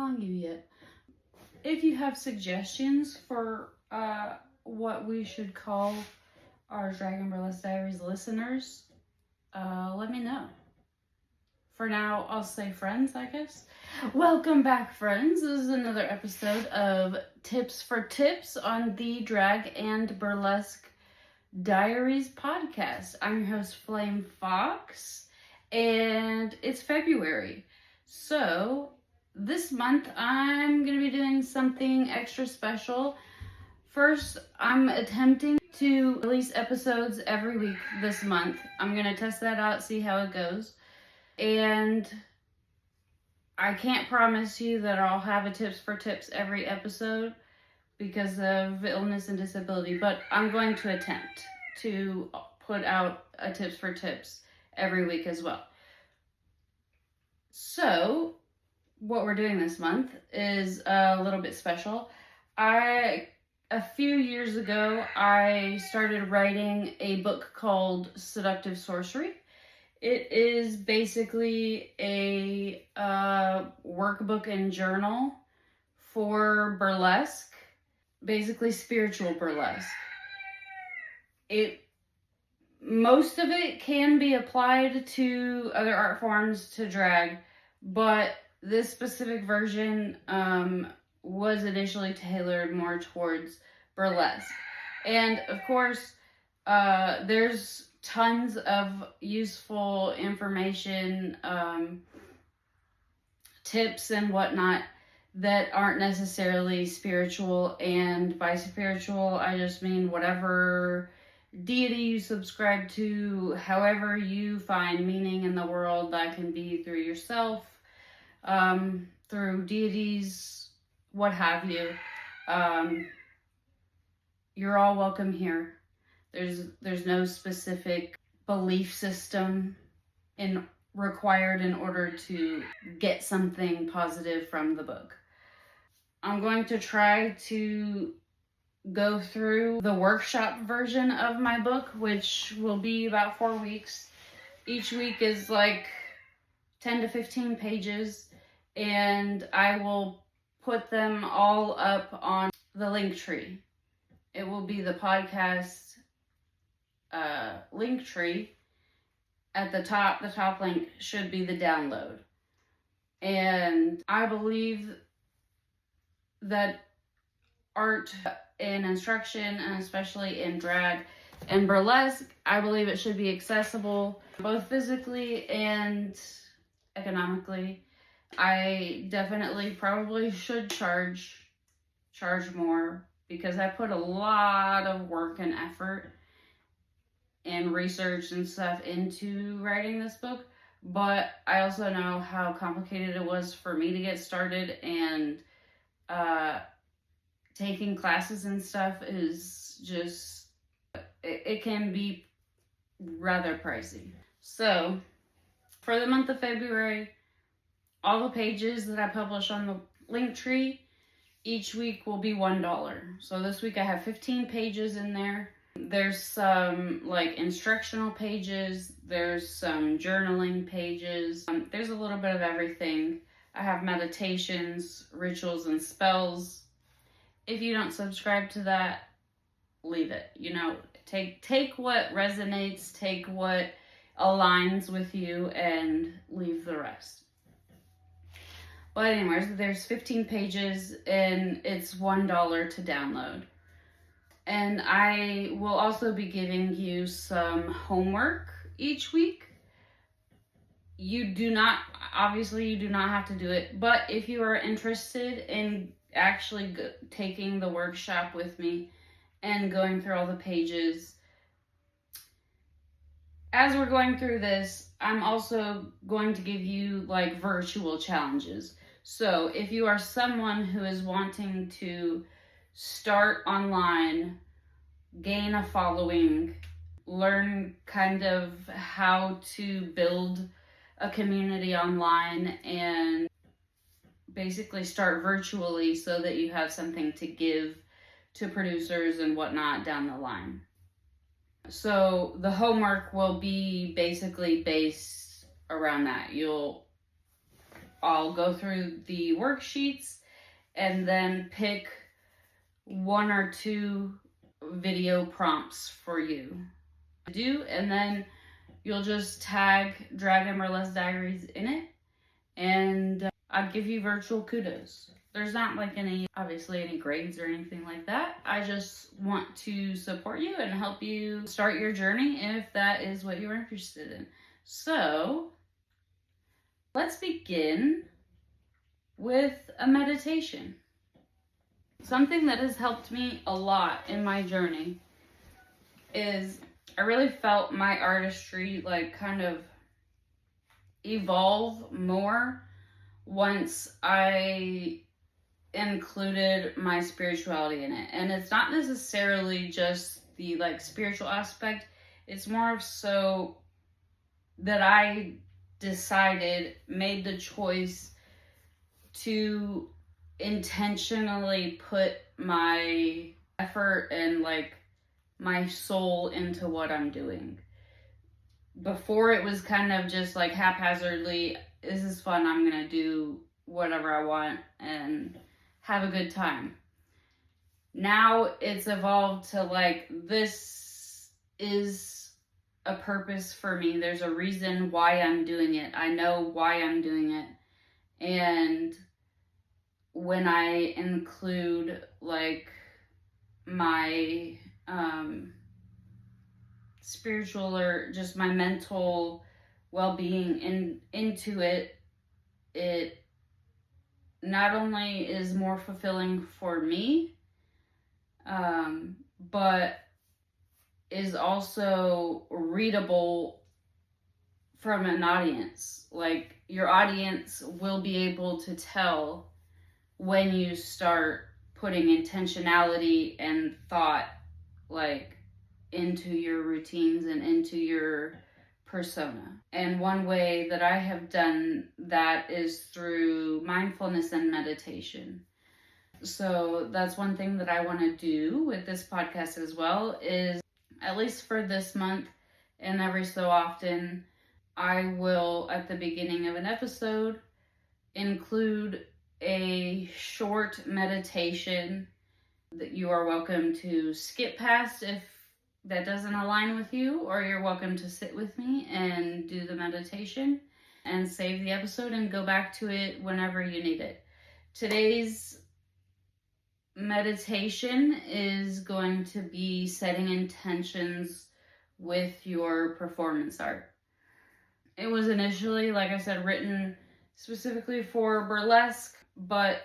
telling you yet. If you have suggestions for what we should call our Drag and Burlesque Diaries listeners, let me know. For now, I'll say friends, I guess. Welcome back, friends. This is another episode of Tips for Tips on the Drag and Burlesque Diaries podcast. I'm your host, Flame Foxxe, and it's February. So this month, I'm going to be doing something extra special. First, I'm attempting to release episodes every week this month. I'm going to test that out, see how it goes. And I can't promise you that I'll have a tips for tips every episode because of illness and disability, but I'm going to attempt to put out a tips for tips every week as well. So what we're doing this month is a little bit special. A few years ago, I started writing a book called Seductive Sorcery. It is basically a workbook and journal for burlesque, basically spiritual burlesque. Most of it can be applied to other art forms, to drag, but this specific version was initially tailored more towards burlesque. And of course, there's tons of useful information, tips and whatnot that aren't necessarily spiritual. And by spiritual, I just mean whatever deity you subscribe to, however you find meaning in the world. That can be through yourself, through deities, what have you. You're all welcome here. There's no specific belief system required in order to get something positive from the book. I'm going to try to go through the workshop version of my book, which will be about 4 weeks. Each week is like 10 to 15 pages, and I will put them all up on the link tree. It will be the podcast link tree. At the top link should be the download. And I believe that art and instruction, and especially in drag and burlesque, I believe it should be accessible both physically and economically. I definitely probably should charge more because I put a lot of work and effort and research and stuff into writing this book, but I also know how complicated it was for me to get started, and taking classes and stuff is just, it can be rather pricey. So for the month of February, all the pages that I publish on the link tree each week will be $1. So this week I have 15 pages in there. There's some like instructional pages, there's some journaling pages, there's a little bit of everything. I have meditations, rituals, and spells. If you don't subscribe to that, leave it. Take what resonates, take what aligns with you, and leave the rest. But anyways, there's 15 pages and it's $1 to download. And I will also be giving you some homework each week. You do not have to do it, but if you are interested in actually taking the workshop with me and going through all the pages, as we're going through this, I'm also going to give you like virtual challenges. So if you are someone who is wanting to start online, gain a following, learn kind of how to build a community online, and basically start virtually so that you have something to give to producers and whatnot down the line. So the homework will be basically based around that. You'll I'll go through the worksheets and then pick 1 or 2 video prompts for you to do, and then you'll just tag Dragon Burlesque Diaries in it, and I'd give you virtual kudos. There's not like obviously any grades or anything like that. I just want to support you and help you start your journey if that is what you're interested in. So let's begin with a meditation. Something that has helped me a lot in my journey is I really felt my artistry like kind of evolve more once I included my spirituality in it. And it's not necessarily just the like spiritual aspect, it's more of so that I made the choice to intentionally put my effort and like my soul into what I'm doing. Before it was kind of just like haphazardly, this is fun, I'm gonna do whatever I want and have a good time. Now it's evolved to like, this is a purpose for me. There's a reason why I'm doing it. I know why I'm doing it. And when I include like my spiritual or just my mental well-being into it, it not only is more fulfilling for me, but is also readable from an audience. Like, your audience will be able to tell when you start putting intentionality and thought like into your routines and into your persona. And one way that I have done that is through mindfulness and meditation. So that's one thing that I want to do with this podcast as well, is at least for this month and every so often, I will at the beginning of an episode include a short meditation that you are welcome to skip past if that doesn't align with you, or you're welcome to sit with me and do the meditation and save the episode and go back to it whenever you need it. Today's meditation is going to be setting intentions with your performance art. It was initially, like I said, written specifically for burlesque, but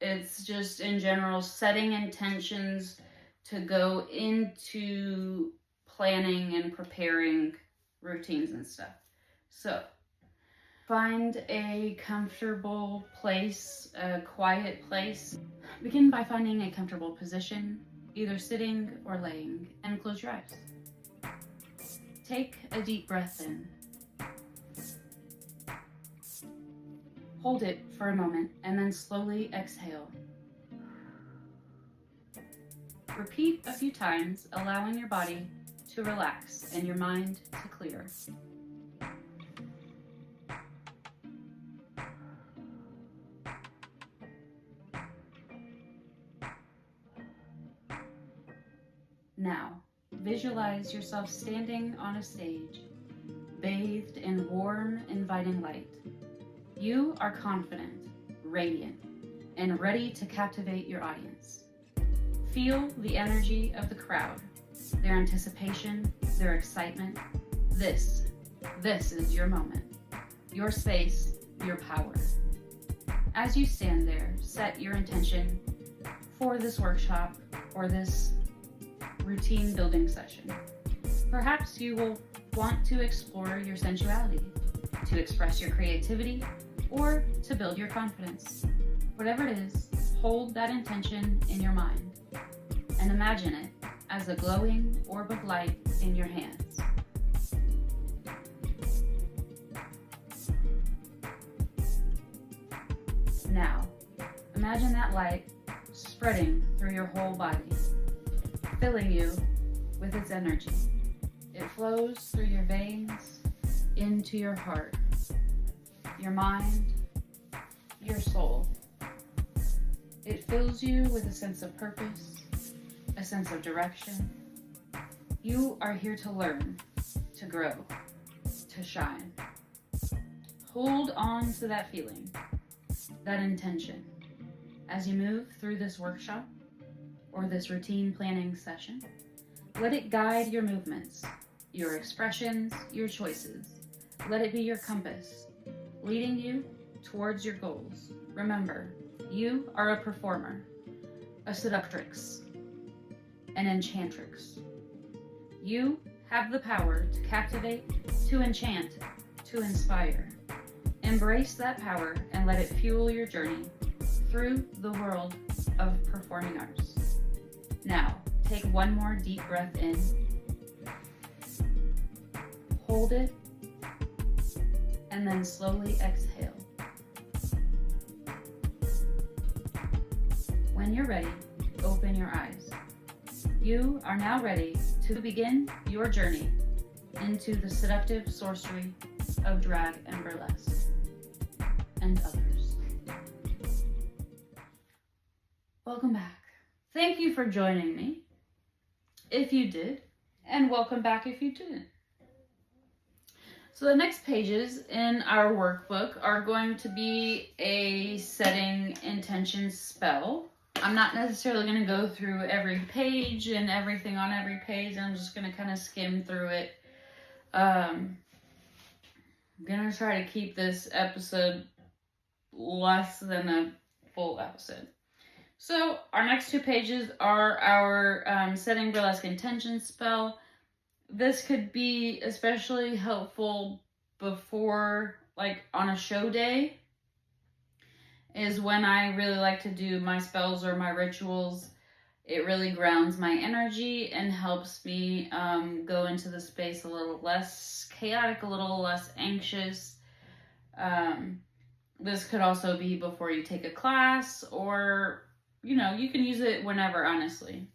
it's just in general setting intentions to go into planning and preparing routines and stuff. So find a comfortable place, a quiet place. Begin by finding a comfortable position, either sitting or laying, and close your eyes. Take a deep breath in. Hold it for a moment and then slowly exhale. Repeat a few times, allowing your body to relax and your mind to clear. Now, visualize yourself standing on a stage, bathed in warm, inviting light. You are confident, radiant, and ready to captivate your audience. Feel the energy of the crowd, their anticipation, their excitement. This is your moment, your space, your power. As you stand there, set your intention for this workshop or this routine building session. Perhaps you will want to explore your sensuality, to express your creativity, or to build your confidence. Whatever it is, hold that intention in your mind and imagine it as a glowing orb of light in your hands. Now, imagine that light spreading through your whole body, filling you with its energy. It flows through your veins into your heart, your mind, your soul. It fills you with a sense of purpose, a sense of direction. You are here to learn, to grow, to shine. Hold on to that feeling, that intention, as you move through this workshop or this routine planning session. Let it guide your movements, your expressions, your choices. Let it be your compass, leading you towards your goals. Remember, you are a performer, a seductrix, an enchantrix. You have the power to captivate, to enchant, to inspire. Embrace that power and let it fuel your journey through the world of performing arts. Now, take one more deep breath in. Hold it, and then slowly exhale. When you're ready, open your eyes. You are now ready to begin your journey into the seductive sorcery of drag and burlesque, and others. Welcome back. Thank you for joining me, if you did, and welcome back if you didn't. So the next pages in our workbook are going to be a setting intention spell. I'm not necessarily going to go through every page and everything on every page. I'm just going to kind of skim through it. I'm going to try to keep this episode less than a full episode. So our next two pages are our setting burlesque intention spell. This could be especially helpful before, like on a show day, is when I really like to do my spells or my rituals. It really grounds my energy and helps me go into the space a little less chaotic, a little less anxious. This could also be before you take a class, or, you know, you can use it whenever, honestly.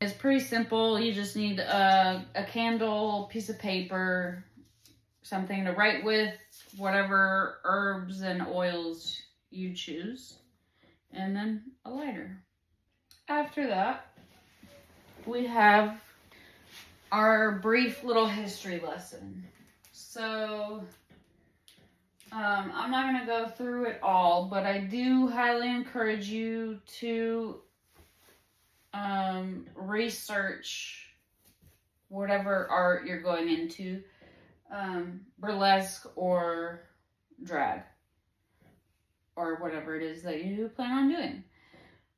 It's pretty simple. You just need a candle, piece of paper, something to write with, whatever herbs and oils you choose, and then a lighter. After that, we have our brief little history lesson. So, I'm not going to go through it all, but I do highly encourage you to research whatever art you're going into, burlesque or drag, or whatever it is that you plan on doing.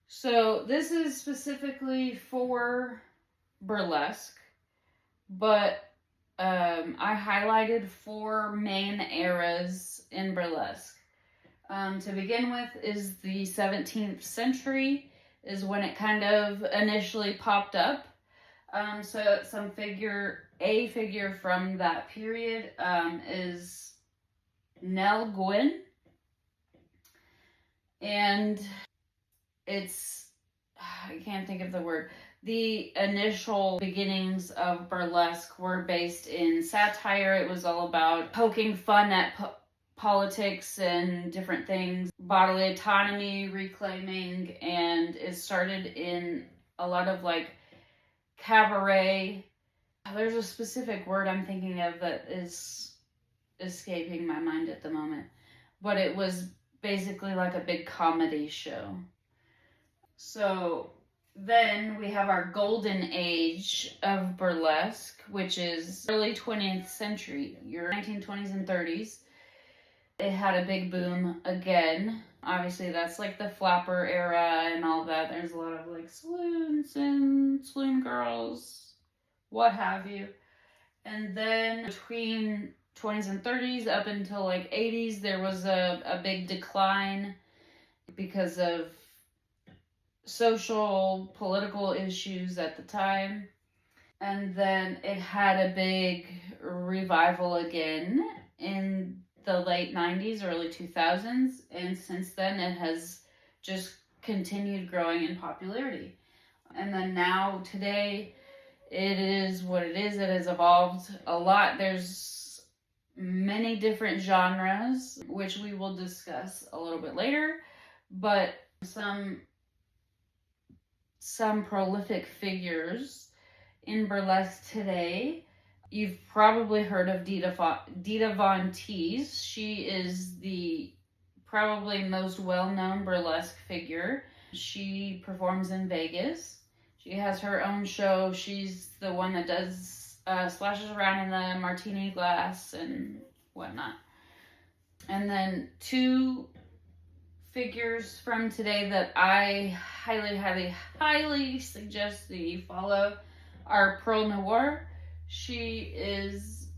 So this is specifically for burlesque, but I highlighted 4 main eras in burlesque. To begin with is the 17th century, is when it kind of initially popped up. So a figure from that period is Nell Gwyn. And I can't think of the word. The initial beginnings of burlesque were based in satire. It was all about poking fun at politics and different things, bodily autonomy, reclaiming, and it started in a lot of like cabaret. There's a specific word I'm thinking of that is escaping my mind at the moment, but it was basically like a big comedy show. So then we have our golden age of burlesque, which is early 20th century, your 1920s and 30s. It had a big boom again. Obviously, that's like the flapper era and all that. There's a lot of like saloons and saloon girls, what have you. And then between 20s and 30s up until like 80s, there was a big decline because of social, political issues at the time. And then it had a big revival again in the late 90s, early 2000s, and since then it has just continued growing in popularity. And then now, today, it is what it is. It has evolved a lot. There's many different genres, which we will discuss a little bit later, but some prolific figures in burlesque today. You've probably heard of Dita Von Teese. She is the probably most well-known burlesque figure. She performs in Vegas. She has her own show. She's the one that does splashes around in the martini glass and whatnot. And then two figures from today that I highly, highly, highly suggest that you follow are Perle Noire. She is,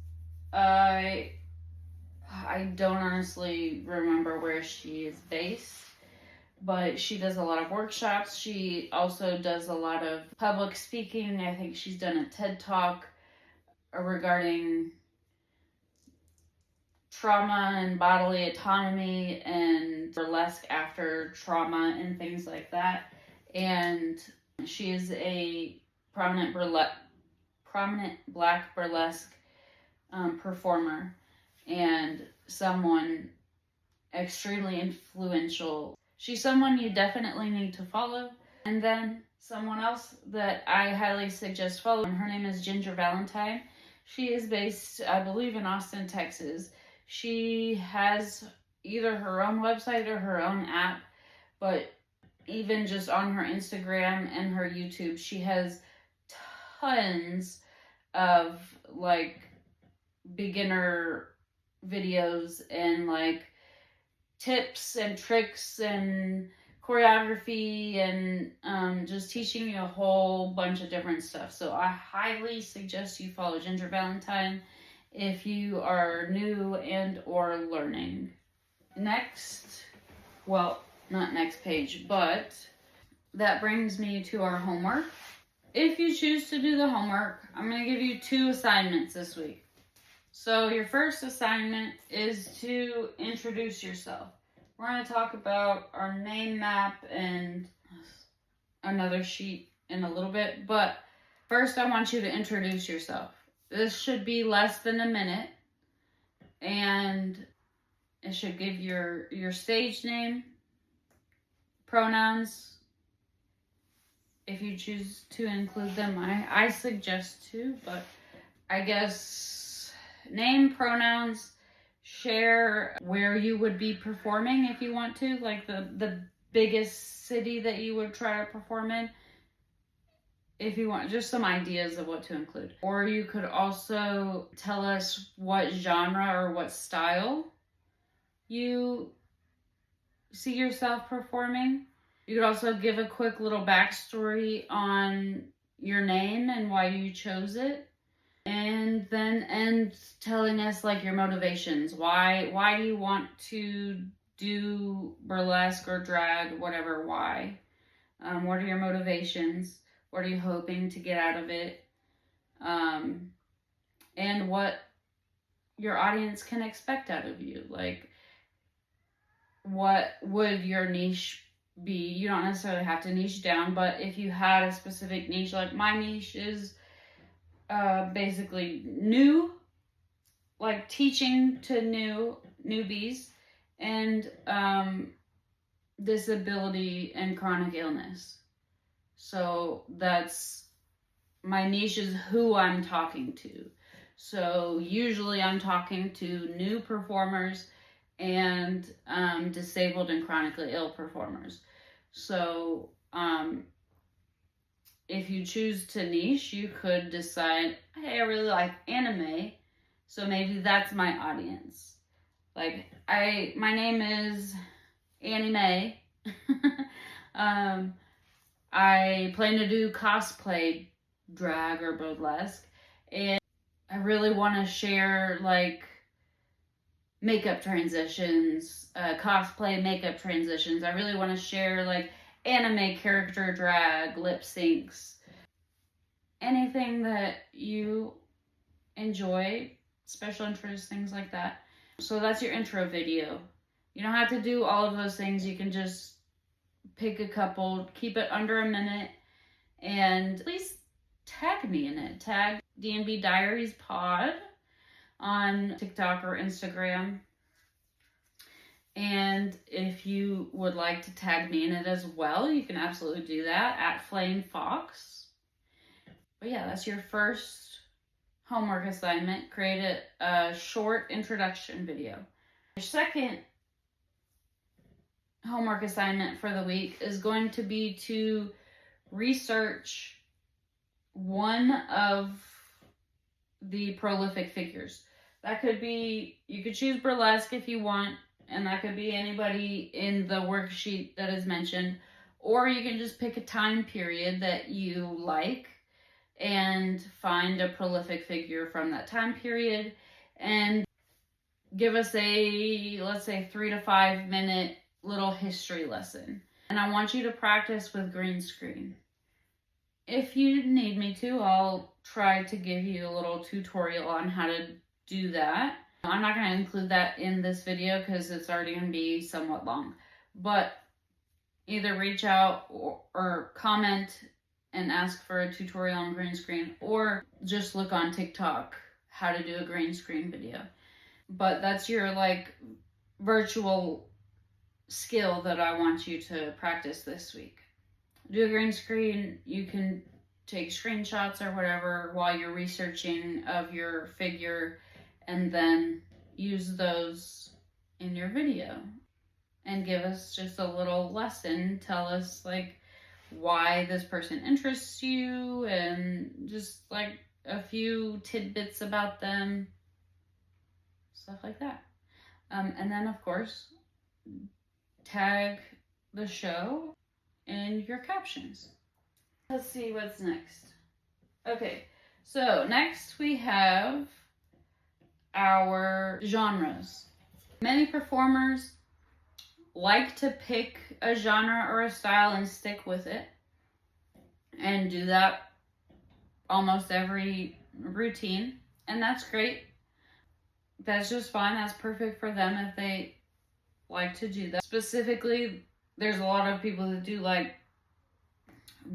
I don't honestly remember where she is based, but she does a lot of workshops. She also does a lot of public speaking. I think she's done a TED Talk regarding trauma and bodily autonomy and burlesque after trauma and things like that. And she is a prominent Black burlesque performer and someone extremely influential. She's someone you definitely need to follow. And then someone else that I highly suggest following, her name is Ginger Valentine. She is based, I believe, in Austin, Texas. She has either her own website or her own app, but even just on her Instagram and her YouTube, she has tons of like beginner videos and like tips and tricks and choreography and just teaching you a whole bunch of different stuff. So I highly suggest you follow Ginger Valentine if you are new and or learning. Next, well, not next page, but that brings me to our homework. If you choose to do the homework, I'm going to give you 2 assignments this week. So your first assignment is to introduce yourself. We're going to talk about our name map and another sheet in a little bit, but first I want you to introduce yourself. This should be less than a minute, and it should give your stage name, pronouns, if you choose to include them. I suggest to, but I guess name, pronouns, share where you would be performing if you want to, like the biggest city that you would try to perform in, if you want, just some ideas of what to include. Or you could also tell us what genre or what style you see yourself performing. You could also give a quick little backstory on your name and why you chose it. And then end telling us like your motivations. Why do you want to do burlesque or drag, whatever, why? What are your motivations? What are you hoping to get out of it? And what your audience can expect out of you. Like, what would your niche be? You don't necessarily have to niche down, but if you had a specific niche, like my niche is basically new, like teaching to newbies, and disability and chronic illness. So that's my niche, is who I'm talking to. So usually I'm talking to new performers and disabled and chronically ill performers. So if you choose to niche, you could decide, hey, I really like anime, so maybe that's my audience. Like, my name is Annie Mae. I plan to do cosplay, drag, or burlesque, and I really want to share like makeup transitions, cosplay makeup transitions. I really want to share like anime character drag, lip syncs, anything that you enjoy, special interests, things like that. So that's your intro video. You don't have to do all of those things. You can just pick a couple, keep it under a minute, and please tag me in it. Tag D&B Diaries Pod on TikTok or Instagram. And if you would like to tag me in it as well, you can absolutely do that at Flame Foxxe. But yeah, that's your first homework assignment. Create a short introduction video. Your second homework assignment for the week is going to be to research one of the prolific figures. That could be, you could choose Burlesque if you want, and that could be anybody in the worksheet that is mentioned, or you can just pick a time period that you like and find a prolific figure from that time period and give us a, let's say, 3 to 5 minute little history lesson. And I want you to practice with green screen. If you need me to, I'll try to give you a little tutorial on how to do that. I'm not going to include that in this video because it's already going to be somewhat long. But either reach out or comment and ask for a tutorial on green screen, or just look on TikTok how to do a green screen video. But that's your like virtual skill that I want you to practice this week. Do a green screen. You can take screenshots or whatever while you're researching of your figure, and then use those in your video and give us just a little lesson. Tell us like why this person interests you and just like a few tidbits about them, stuff like that. And then of course, tag the show in your captions. Let's see what's next. Okay, so next we have our genres. Many performers like to pick a genre or a style and stick with it, and do that almost every routine, and that's great. That's just fine. That's perfect for them if they like to do that. Specifically, there's a lot of people that do like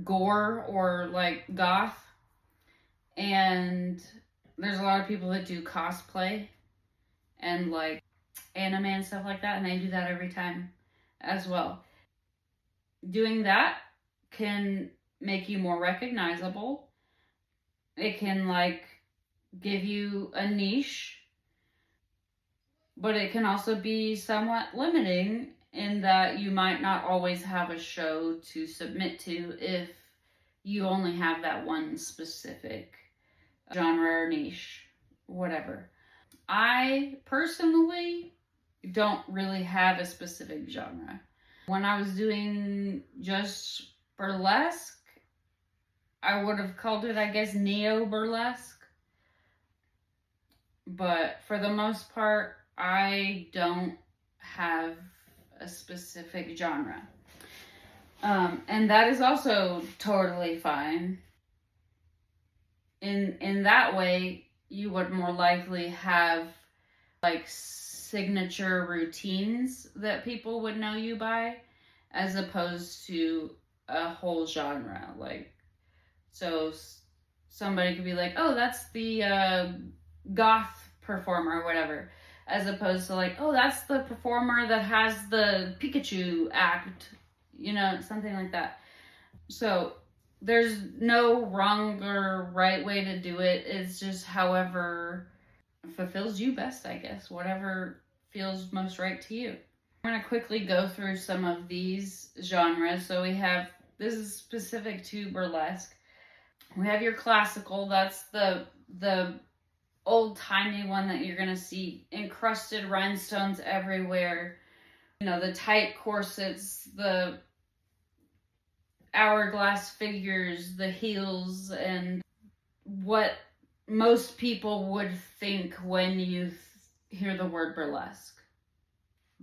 gore or like goth, and there's a lot of people that do cosplay and like anime and stuff like that, and they do that every time as well. Doing that can make you more recognizable. It can like give you a niche, but it can also be somewhat limiting in that you might not always have a show to submit to if you only have that one specific genre or niche, whatever. I personally don't really have a specific genre. When I was doing just burlesque, I would have called it, I guess, neo-burlesque. But for the most part, I don't have a specific genre. And that is also totally fine. In that way, you would more likely have like signature routines that people would know you by, as opposed to a whole genre. Like, so somebody could be like, oh, that's the goth performer or whatever, as opposed to like, oh, that's the performer that has the Pikachu act, you know, something like that. So there's no wrong or right way to do it. It's just however fulfills you best, I guess. Whatever feels most right to you. I'm going to quickly go through some of these genres. So we have, this is specific to burlesque. We have your classical. That's the old-timey one that you're going to see encrusted rhinestones everywhere. You know, the tight corsets, the hourglass figures, the heels, and what most people would think when you hear the word burlesque,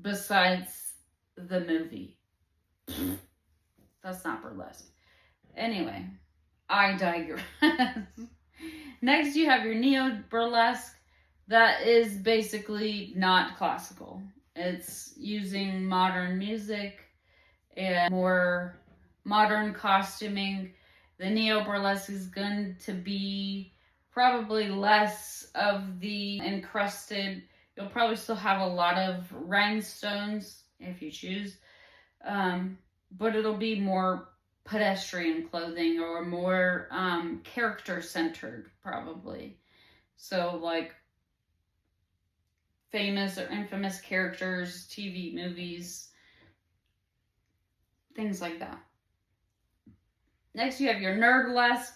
besides the movie. That's not burlesque. Anyway, I digress. Next, you have your neo-burlesque. That is basically not classical. It's using modern music and more modern costuming. The neo-burlesque is going to be probably less of the encrusted. You'll probably still have a lot of rhinestones if you choose, but it'll be more pedestrian clothing or more character-centered, probably. So, like, famous or infamous characters, TV, movies, things like that. Next, you have your Nerdlesque.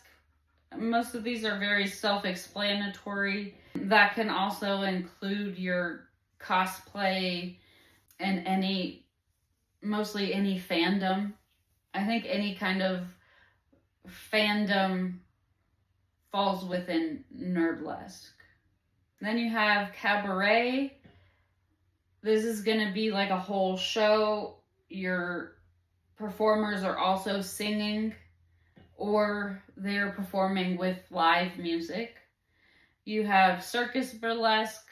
Most of these are very self-explanatory. That can also include your cosplay and mostly any fandom. I think any kind of fandom falls within Nerdlesque. Then you have Cabaret. This is going to be like a whole show. Your performers are also singing, or they're performing with live music. You have Circus Burlesque,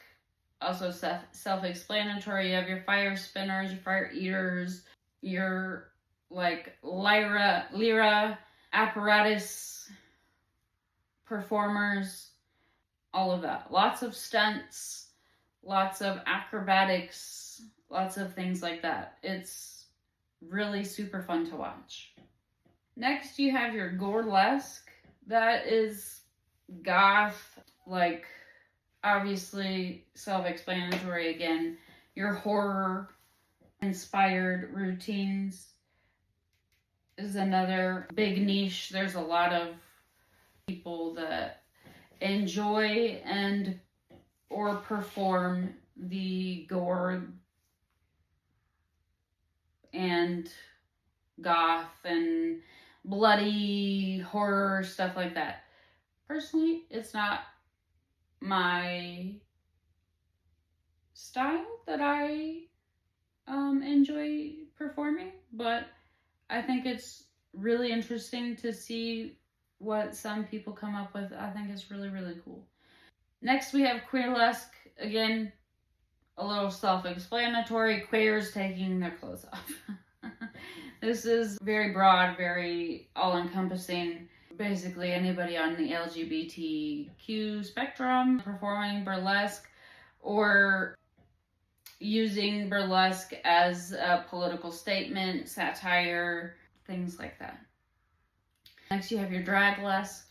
also self-explanatory. You have your fire spinners, your fire eaters, your like lyra apparatus performers, all of that. Lots of stunts, lots of acrobatics, lots of things like that. It's really super fun to watch. Next, you have your Gorlesque. That is goth, like, obviously self-explanatory again. Your horror-inspired routines is another big niche. There's a lot of people that enjoy and or perform the gore and goth and bloody horror, stuff like that. Personally, it's not my style that I enjoy performing, but I think it's really interesting to see what some people come up with. I think it's really, really cool. Next, we have Queerlesque. Again, a little self-explanatory. Queers taking their clothes off. This is very broad, very all-encompassing. Basically, anybody on the LGBTQ spectrum performing burlesque or using burlesque as a political statement, satire, things like that. Next, you have your Draglesque.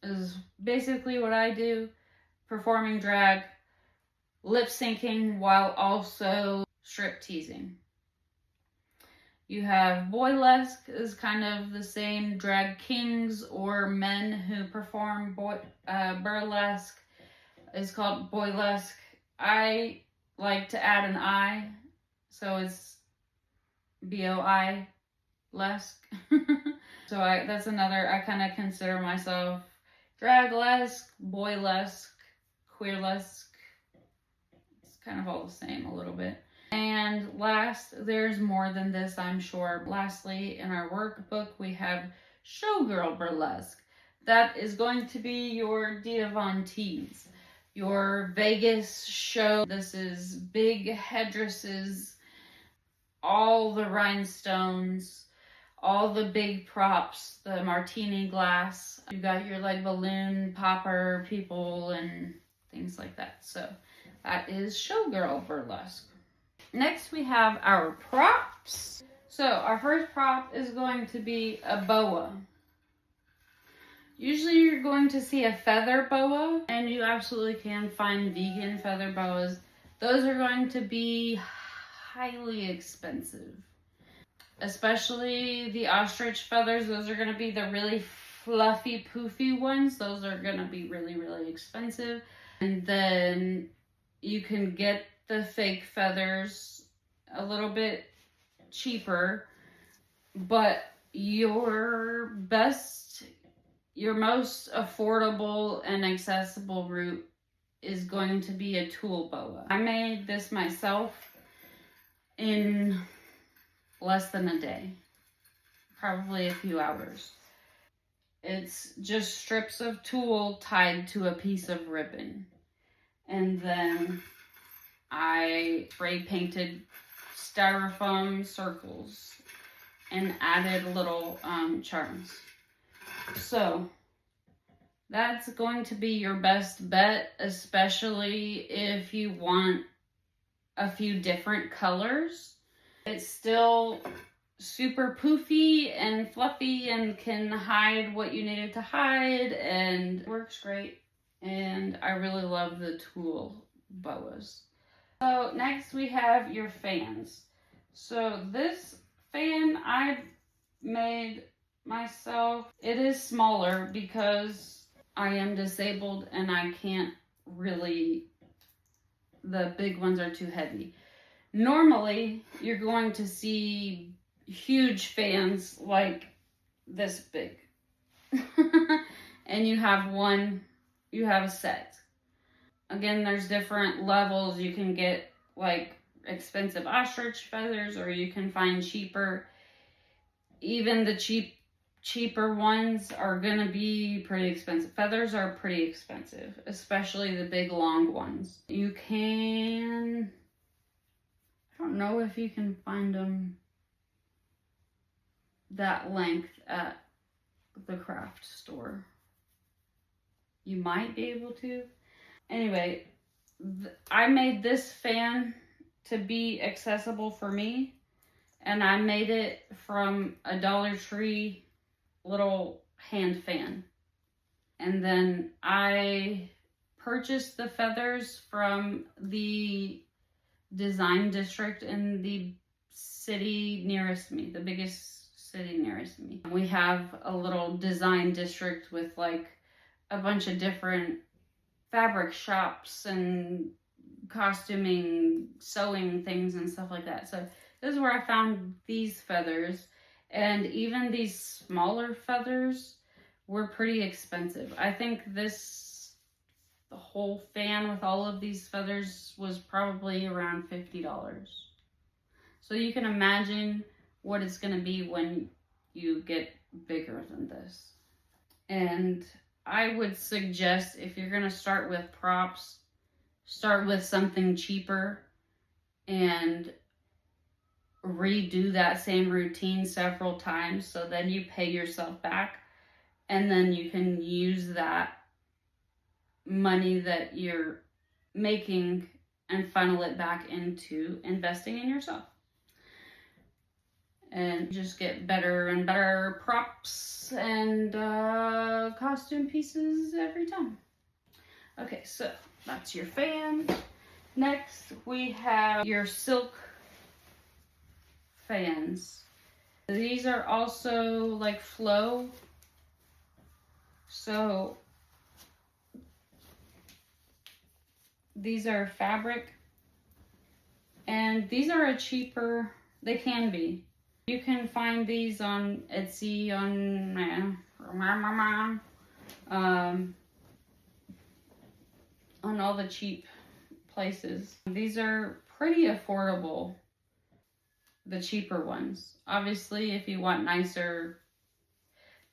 This is basically what I do, performing drag, lip syncing while also strip teasing. You have Boylesque, is kind of the same. Drag kings or men who perform burlesque is called Boylesque. I like to add an I, so it's BOI lesque. So that's another, I kind of consider myself Draglesque, Boylesque, Queerlesque. It's kind of all the same a little bit. And last, there's more than this, I'm sure. Lastly, in our workbook, we have Showgirl Burlesque. That is going to be your Dia Von Teese, your Vegas show. This is big headdresses, all the rhinestones, all the big props, the martini glass. You got your like balloon popper people and things like that. So that is Showgirl Burlesque. Next, we have our props. So our first prop is going to be a boa. Usually you're going to see a feather boa, and you absolutely can find vegan feather boas. Those are going to be highly expensive. Especially the ostrich feathers. Those are going to be the really fluffy, poofy ones. Those are going to be really, really expensive. And then you can get the fake feathers a little bit cheaper, but your most affordable and accessible route is going to be a tulle boa. I made this myself in less than a day, probably a few hours. It's just strips of tulle tied to a piece of ribbon, and then I spray painted styrofoam circles and added little charms. So that's going to be your best bet, especially if you want a few different colors. It's still super poofy and fluffy and can hide what you need it to hide and works great. And I really love the tulle boas. So next we have your fans. So this fan I made myself. It is smaller because I am disabled and I can't really, the big ones are too heavy. Normally, you're going to see huge fans like this big. And you have a set. Again, there's different levels. You can get like expensive ostrich feathers, or you can find cheaper. Even the cheaper ones are gonna be pretty expensive. Feathers are pretty expensive, especially the big long ones. You can, I don't know if you can find them that length at the craft store. You might be able to. Anyway, I made this fan to be accessible for me, and I made it from a Dollar Tree little hand fan. And then I purchased the feathers from the design district in the city nearest me, the biggest city nearest me. We have a little design district with like a bunch of different fabric shops and costuming, sewing things and stuff like that. So this is where I found these feathers, and even these smaller feathers were pretty expensive. I think the whole fan with all of these feathers was probably around $50. So you can imagine what it's going to be when you get bigger than this. And I would suggest, if you're going to start with props, start with something cheaper and redo that same routine several times, so then you pay yourself back, and then you can use that money that you're making and funnel it back into investing in yourself. And just get better and better props and costume pieces every time. Okay, so that's your fan. Next, we have your silk fans. These are also like flow. So these are fabric, and these are they can be. You can find these on Etsy, on all the cheap places. These are pretty affordable, the cheaper ones. Obviously, if you want nicer,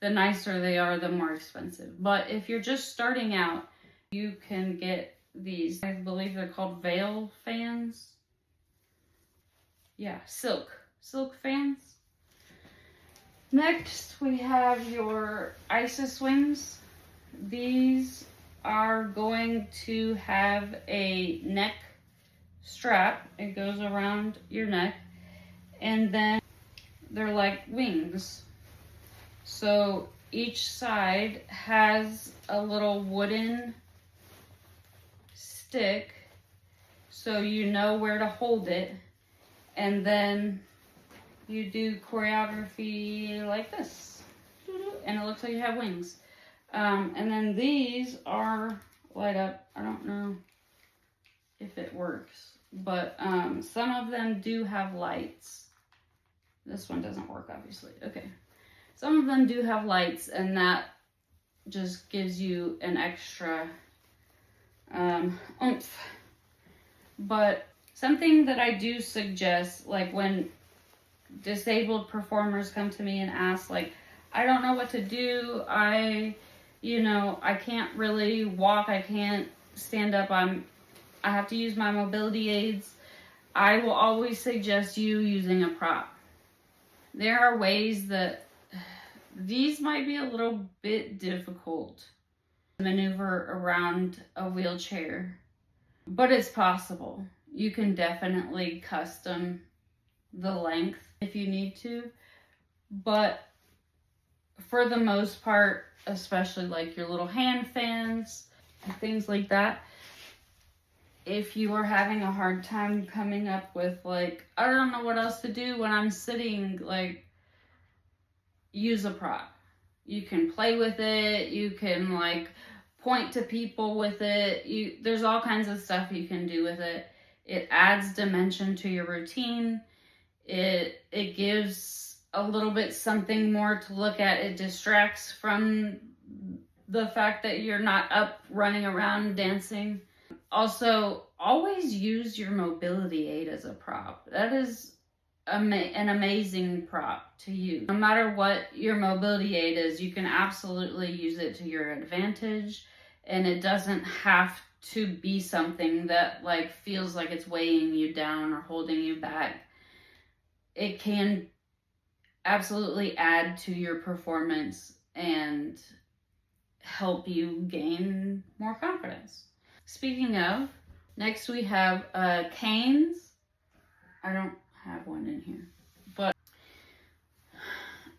the nicer they are, the more expensive. But if you're just starting out, you can get these. I believe they're called veil fans. Yeah, silk fans. Next, we have your Isis wings. These are going to have a neck strap. It goes around your neck, and then they're like wings. So each side has a little wooden stick, so you know where to hold it, and then you do choreography like this, and it looks like you have wings. And then these are light up. I don't know if it works, but some of them do have lights. This one doesn't work, obviously. Okay. Some of them do have lights, and that just gives you an extra oomph. But something that I do suggest, like when disabled performers come to me and ask, like, I don't know what to do, I can't really walk, I can't stand up, I have to use my mobility aids, I will always suggest you using a prop. There are ways that these might be a little bit difficult maneuver around a wheelchair, but it's possible. You can definitely custom the length if you need to, but for the most part, especially like your little hand fans and things like that, if you are having a hard time coming up with, like, I don't know what else to do when I'm sitting, like, use a prop. You can play with it, you can like point to people with it, there's all kinds of stuff you can do with it. It adds dimension to your routine. It gives a little bit something more to look at. It distracts from the fact that you're not up running around dancing. Also, always use your mobility aid as a prop. That is an amazing prop to use. No matter what your mobility aid is, you can absolutely use it to your advantage, and it doesn't have to be something that like feels like it's weighing you down or holding you back. It can absolutely add to your performance and help you gain more confidence. Speaking of, next we have canes. I don't have one in here, but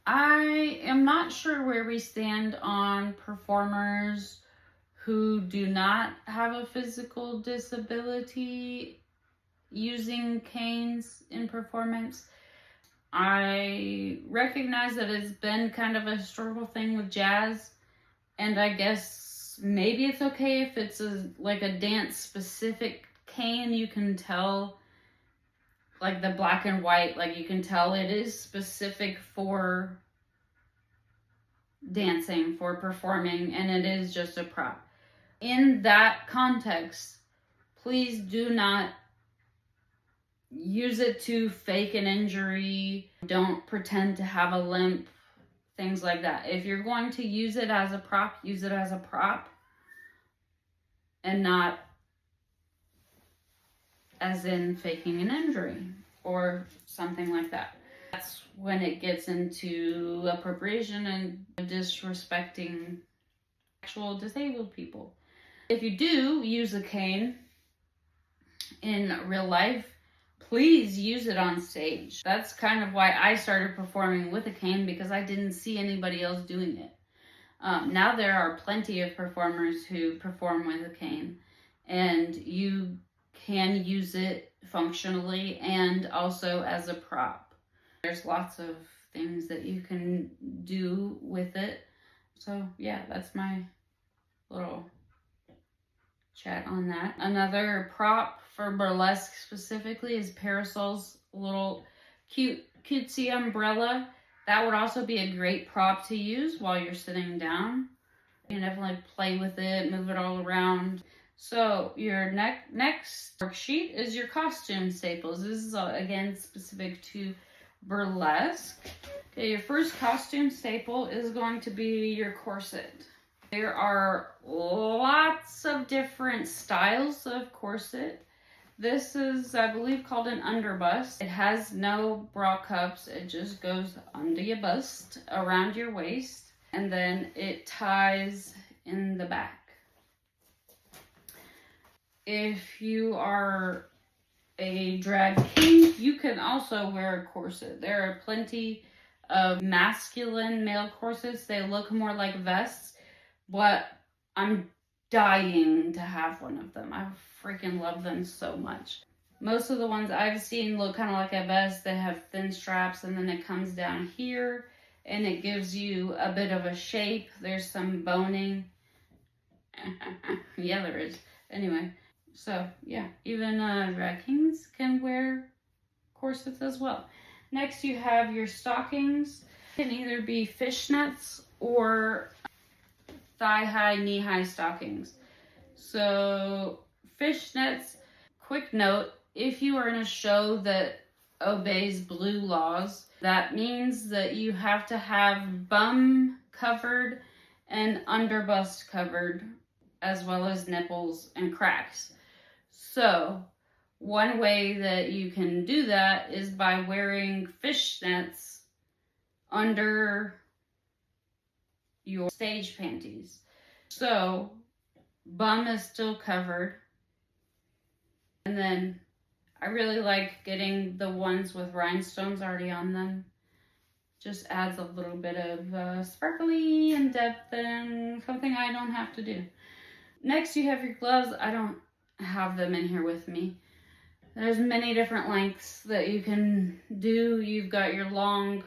I am not sure where we stand on performers who do not have a physical disability using canes in performance. I recognize that it's been kind of a historical thing with jazz, and I guess maybe it's okay if it's like a dance specific cane. You can tell, like the black and white, like you can tell it is specific for dancing, for performing, and it is just a prop. In that context, please do not use it to fake an injury. Don't pretend to have a limp, things like that. If you're going to use it as a prop, use it as a prop and not as in faking an injury or something like that. That's when it gets into appropriation and disrespecting actual disabled people. If you do use a cane in real life, please use it on stage. That's kind of why I started performing with a cane, because I didn't see anybody else doing it. Now there are plenty of performers who perform with a cane, and you can use it functionally and also as a prop. There's lots of things that you can do with it. So yeah, that's my little chat on that. Another prop for burlesque specifically is Parasol's little cutesy umbrella. That would also be a great prop to use while you're sitting down. You can definitely play with it, move it all around. So your next worksheet is your costume staples. This is again specific to burlesque. Okay, your first costume staple is going to be your corset. There are lots of different styles of corset. This is, I believe, called an underbust. It has no bra cups. It just goes under your bust, around your waist, and then it ties in the back. If you are a drag king, you can also wear a corset. There are plenty of masculine male corsets. They look more like vests, but I'm dying to have one of them. I freaking love them so much. Most of the ones I've seen look kind of like a vest. They have thin straps, and then it comes down here and it gives you a bit of a shape. There's some boning. Yeah, there is. Anyway, so yeah, even drag kings can wear corsets as well. Next, you have your stockings. It can either be fishnets or thigh-high, knee-high stockings. So fishnets, quick note, if you are in a show that obeys blue laws, that means that you have to have bum covered and underbust covered, as well as nipples and cracks. So one way that you can do that is by wearing fishnets under your stage panties. So bum is still covered. And then I really like getting the ones with rhinestones already on them. Just adds a little bit of sparkly and depth and something I don't have to do. Next, you have your gloves. I don't have them in here with me. There's many different lengths that you can do. You've got your long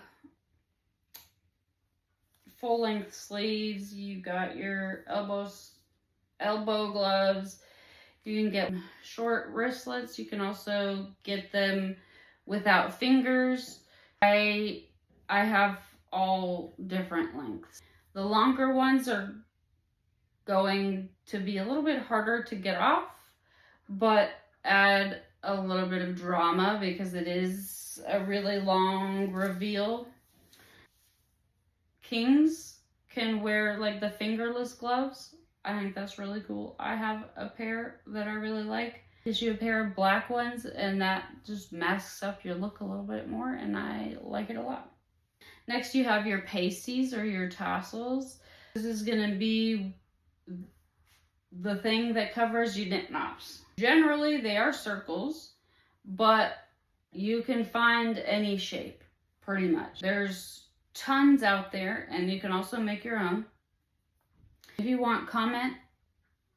full-length sleeves. You've got your elbow gloves. You can get short wristlets. You can also get them without fingers. I have all different lengths. The longer ones are going to be a little bit harder to get off, but add a little bit of drama because it is a really long reveal. Kings can wear like the fingerless gloves. I think that's really cool. I have a pair that I really like. Gives you a pair of black ones, and that just masks up your look a little bit more, and I like it a lot. Next, you have your pasties or your tassels. This is going to be the thing that covers your knit knots. Generally, they are circles, but you can find any shape, pretty much. There's tons out there, and you can also make your own. If you want, comment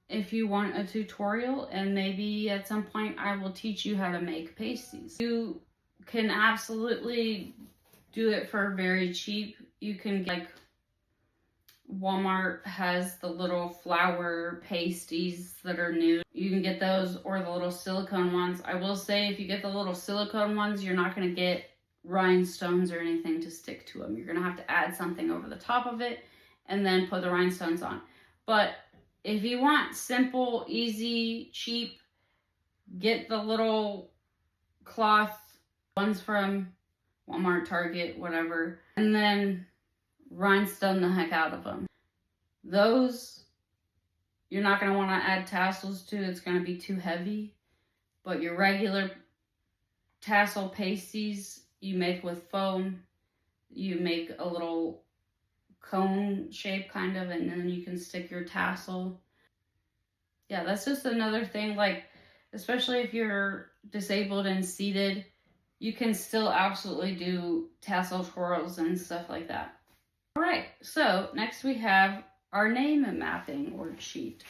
if you want a tutorial, and maybe at some point I will teach you how to make pasties. You can absolutely do it for very cheap. You can get, like, Walmart has the little flower pasties that are new. You can get those, or the little silicone ones. I will say, if you get the little silicone ones, you're not going to get rhinestones or anything to stick to them. You're going to have to add something over the top of it and then put the rhinestones on. But if you want simple, easy, cheap, get the little cloth ones from Walmart, Target, whatever, and then rhinestone the heck out of them. Those you're not going to want to add tassels to. It's going to be too heavy. But your regular tassel pasties you make with foam. You make a little cone shape kind of, and then you can stick your tassel. Yeah, that's just another thing, like, especially if you're disabled and seated, you can still absolutely do tassel twirls and stuff like that. All right, so next we have our name mapping worksheet.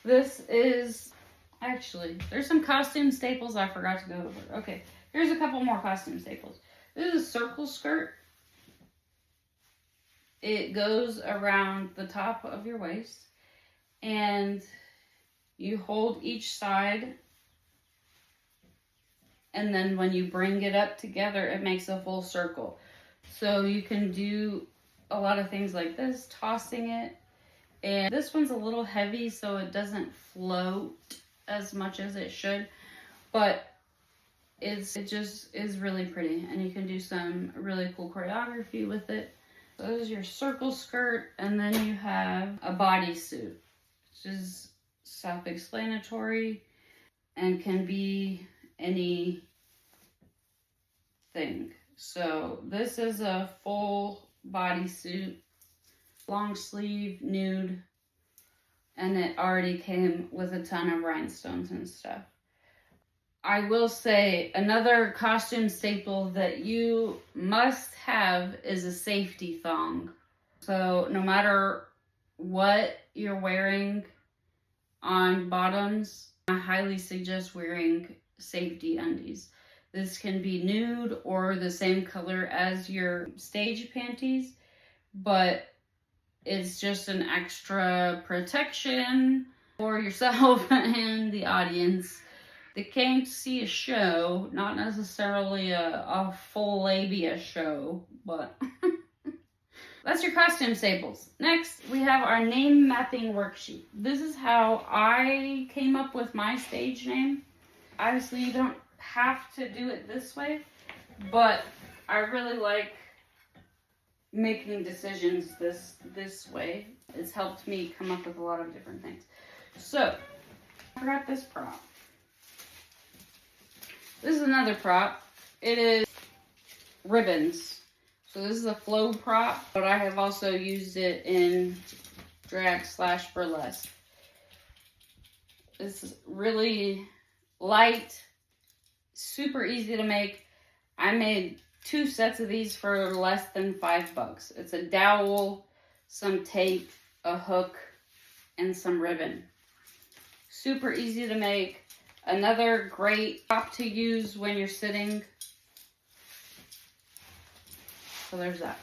This is, actually, there's some costume staples I forgot to go over. Okay, here's a couple more costume staples. This is a circle skirt. It goes around the top of your waist, and you hold each side, and then when you bring it up together, it makes a full circle. So you can do a lot of things like this, tossing it. And this one's a little heavy, so it doesn't float as much as it should, but it just is really pretty, and you can do some really cool choreography with it. So this is your circle skirt, and then you have a bodysuit, which is self-explanatory and can be anything. So this is a full bodysuit, long sleeve, nude, and it already came with a ton of rhinestones and stuff. I will say another costume staple that you must have is a safety thong. So no matter what you're wearing on bottoms, I highly suggest wearing safety undies. This can be nude or the same color as your stage panties, but it's just an extra protection for yourself and the audience. They came to see a show, not necessarily a full labia show, but that's your costume staples. Next, we have our name mapping worksheet. This is how I came up with my stage name. Obviously, you don't have to do it this way, but I really like making decisions this way. It's helped me come up with a lot of different things. So, I got this prop. This is another prop. It is ribbons. So this is a flow prop, but I have also used it in drag / burlesque. This is really light, super easy to make. I made 2 sets of these for less than $5. It's a dowel, some tape, a hook, and some ribbon. Super easy to make. Another great prop to use when you're sitting. So there's that.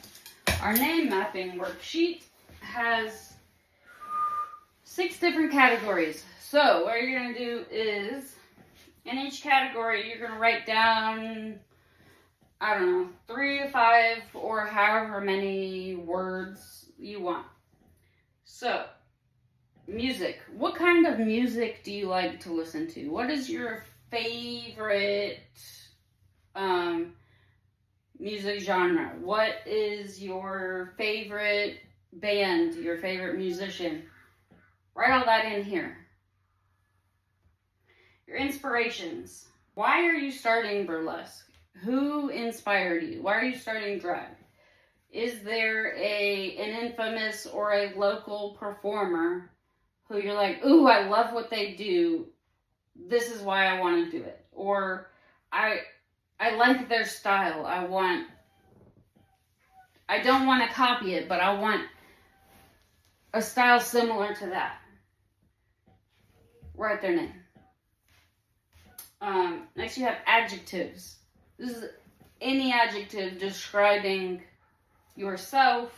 Our name mapping worksheet has 6 different categories. So what you're going to do is, in each category, you're going to write down, I don't know, 3 to 5 or however many words you want. So, music. What kind of music do you like to listen to? What is your favorite music genre? What is your favorite band, your favorite musician? Write all that in here. Your inspirations. Why are you starting burlesque? Who inspired you? Why are you starting drag? Is there an infamous or a local performer who you're like, ooh, I love what they do. This is why I want to do it. Or I like their style. I don't want to copy it, but I want a style similar to that. Write their name. Next you have adjectives. This is any adjective describing yourself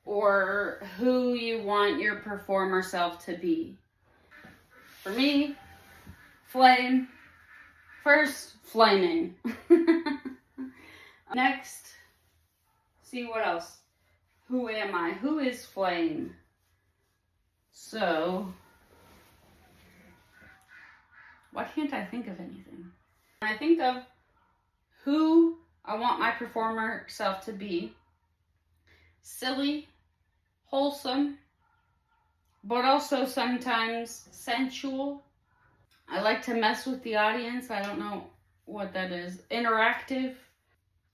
or who you want your performer self to be. For me, flame. First, flaming. Next, see what else. Who am I? Who is flame? So, why can't I think of anything? When I think of who I want my performer self to be, silly, wholesome, but also sometimes sensual. I like to mess with the audience. I don't know what that is. Interactive,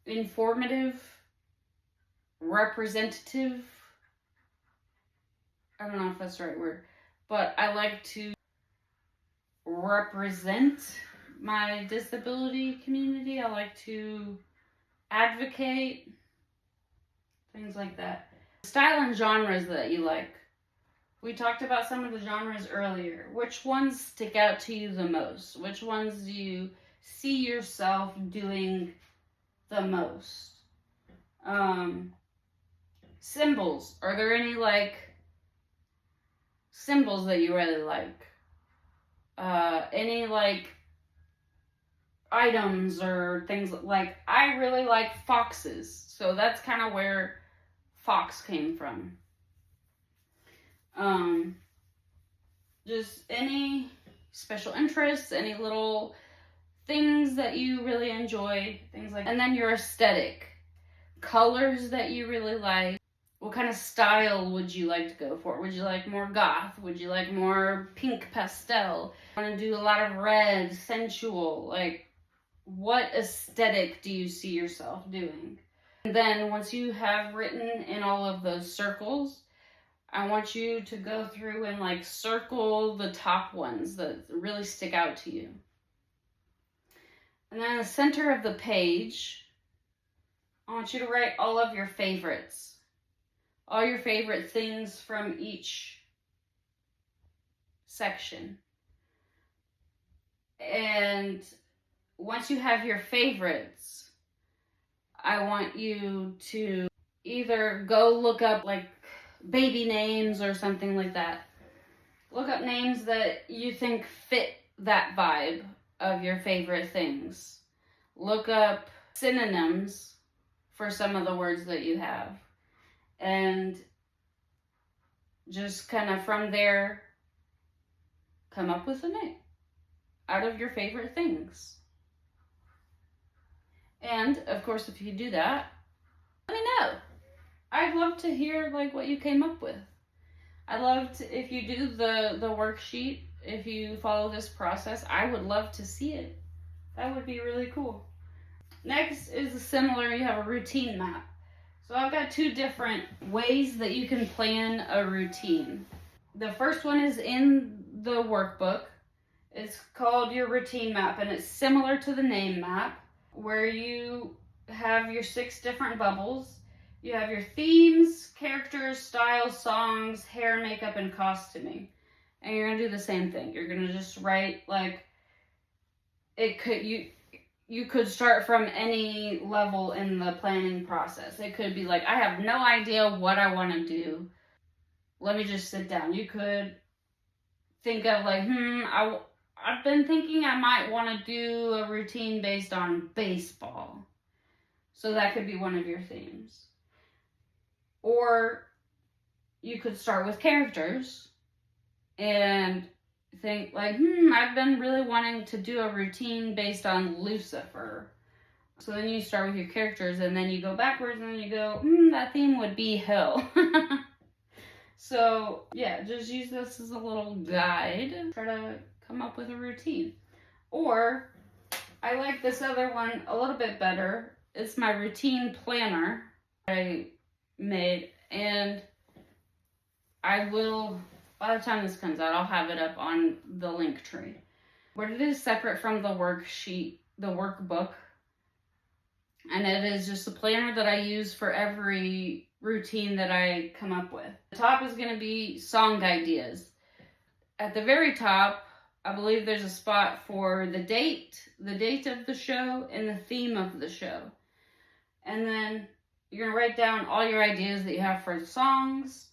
informative, representative. I don't know if that's the right word, but I like to represent my disability community. I like to advocate, things like that. Style and genres that you like. We talked about some of the genres earlier. Which ones stick out to you the most? Which ones do you see yourself doing the most? Symbols. Are there any symbols that you really like? Any items or things like, I really like foxes. So that's kind of where Foxxe came from. Just any special interests, any little things that you really enjoy, things like that. And then your aesthetic. Colors that you really like. What kind of style would you like to go for? Would you like more goth? Would you like more pink pastel? Want to do a lot of red, sensual? What aesthetic do you see yourself doing? And then once you have written in all of those circles, I want you to go through and circle the top ones that really stick out to you. And then in the center of the page, I want you to write all of your favorites. All your favorite things from each section. And once you have your favorites, I want you to either go look up baby names or something like that. Look up names that you think fit that vibe of your favorite things. Look up synonyms for some of the words that you have. And just kind of from there, come up with a name out of your favorite things. And, of course, if you do that, let me know. I'd love to hear what you came up with. I'd love to, if you do the worksheet, if you follow this process, I would love to see it. That would be really cool. Next is similar, you have a routine map. So I've got two different ways that you can plan a routine. The first one is in the workbook. It's called your routine map, and it's similar to the name map, where you have your 6 different bubbles. You have your themes, characters, styles, songs, hair, makeup, and costuming. And you're gonna do the same thing. You're gonna just write, like, you could start from any level in the planning process. It could be like, I have no idea what I want to do. Let me just sit down. You could think of like, I've been thinking I might want to do a routine based on baseball. So that could be one of your themes. Or you could start with characters and think like, I've been really wanting to do a routine based on Lucifer. So then you start with your characters, and then you go backwards, and then you go, that theme would be hell. So yeah, just use this as a little guide. Try to come up with a routine. Or I like this other one a little bit better. It's my routine planner I made, and I will, by the time this comes out, I'll have it up on the link tree. But it is separate from the worksheet, the workbook. And it is just a planner that I use for every routine that I come up with. The top is going to be song ideas. At the very top, I believe there's a spot for the date of the show, and the theme of the show. And then you're going to write down all your ideas that you have for songs.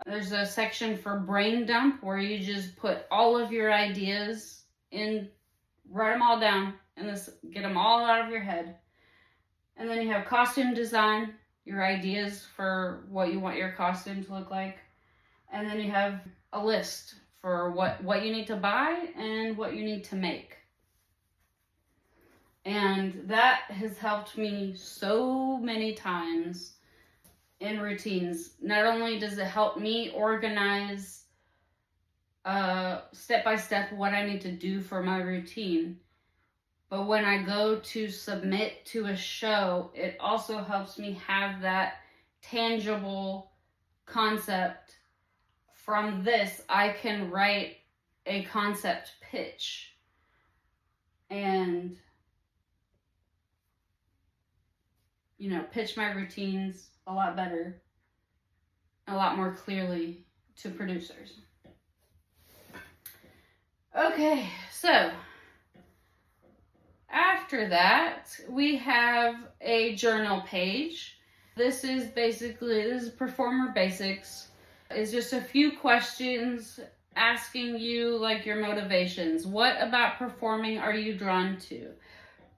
There's a section for brain dump where you just put all of your ideas in, write them all down, and get them all out of your head. And then you have costume design, your ideas for what you want your costume to look like. And then you have a list for what you need to buy and what you need to make. And that has helped me so many times in routines. Not only does it help me organize step by step what I need to do for my routine, but when I go to submit to a show, it also helps me have that tangible concept. From this, I can write a concept pitch and, pitch my routines a lot better, a lot more clearly to producers. Okay, so after that, we have a journal page. This is performer basics. It's just a few questions asking you like your motivations. What about performing are you drawn to?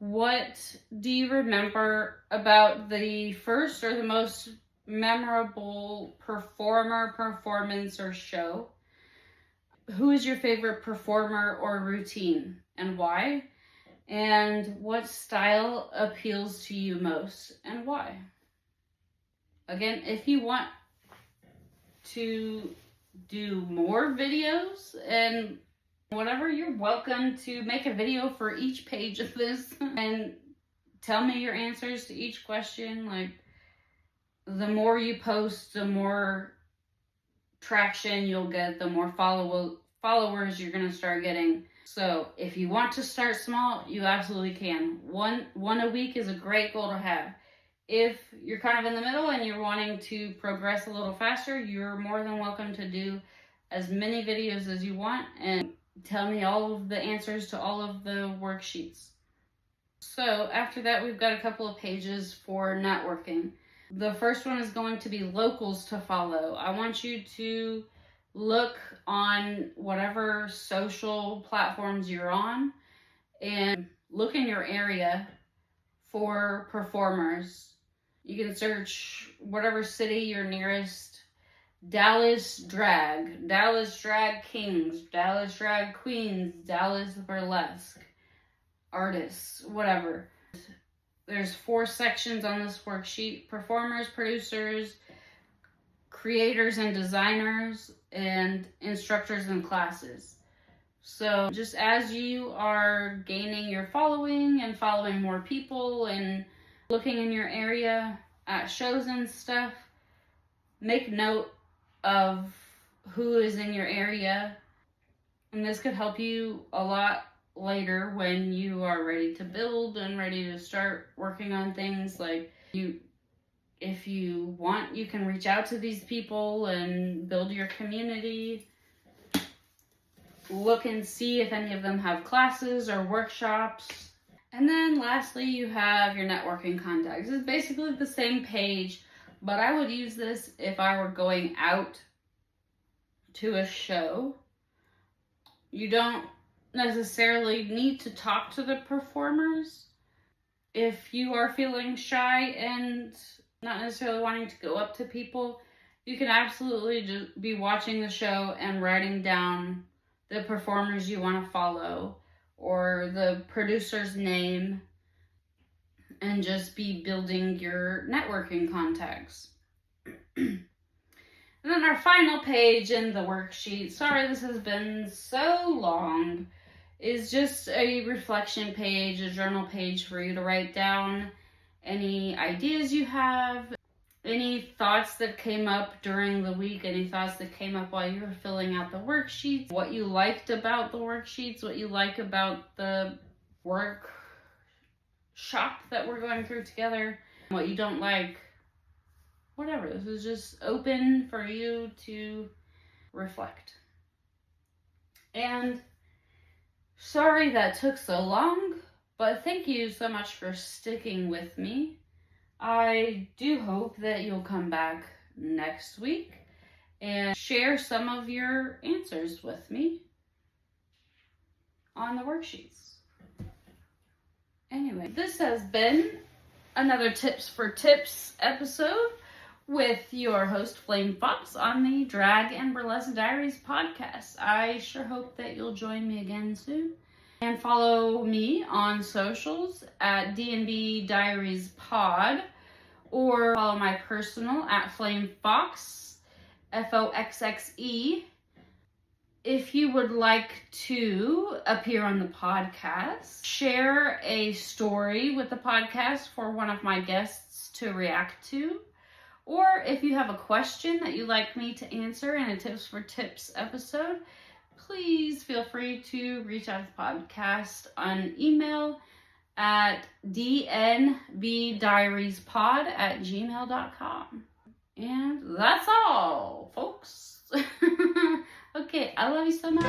What do you remember about the first or the most memorable performer, performance, or show? Who is your favorite performer or routine and why? And what style appeals to you most and why? Again, if you want to do more videos and whatever, you're welcome to make a video for each page of this and tell me your answers to each question. Like, the more you post, the more traction you'll get, the more followers you're going to start getting. So if you want to start small, you absolutely can. One a week is a great goal to have. If you're kind of in the middle and you're wanting to progress a little faster, you're more than welcome to do as many videos as you want and tell me all of the answers to all of the worksheets. So after that, we've got a couple of pages for networking. The first one is going to be locals to follow. I want you to look on whatever social platforms you're on and look in your area for performers. You can search whatever city you're nearest. Dallas Drag Kings, Dallas Drag Queens, Dallas Burlesque, artists, whatever. There's 4 sections on this worksheet: performers, producers, creators and designers, and instructors and classes. So just as you are gaining your following and following more people and looking in your area, at shows and stuff, make note of who is in your area. And this could help you a lot later when you are ready to build and ready to start working on things. Like, if you want, you can reach out to these people and build your community. Look and see if any of them have classes or workshops. And then lastly, you have your networking contacts. It's basically the same page, but I would use this if I were going out to a show. You don't necessarily need to talk to the performers. If you are feeling shy and not necessarily wanting to go up to people, you can absolutely just be watching the show and writing down the performers you want to follow or the producer's name and just be building your networking contacts. And then our final page in the worksheet, sorry this has been so long, is just a reflection page, a journal page for you to write down any ideas you have, any thoughts that came up during the week, any thoughts that came up while you were filling out the worksheets, what you liked about the worksheets, what you like about the workshop that we're going through together, what you don't like. Whatever, this is just open for you to reflect. And sorry that took so long, but thank you so much for sticking with me. I do hope that you'll come back next week and share some of your answers with me on the worksheets. Anyway, this has been another Tips for Tips episode with your host, Flame Foxxe, on the Drag and Burlesque Diaries podcast. I sure hope that you'll join me again soon. And follow me on socials at D&B Diaries Pod, or follow my personal at Flame Foxxe, Foxxe. If you would like to appear on the podcast, share a story with the podcast for one of my guests to react to, or if you have a question that you'd like me to answer in a Tips for Tips episode, please feel free to reach out to the podcast on email at dnbdiariespod@gmail.com. And that's all, folks. Okay, I love you so much.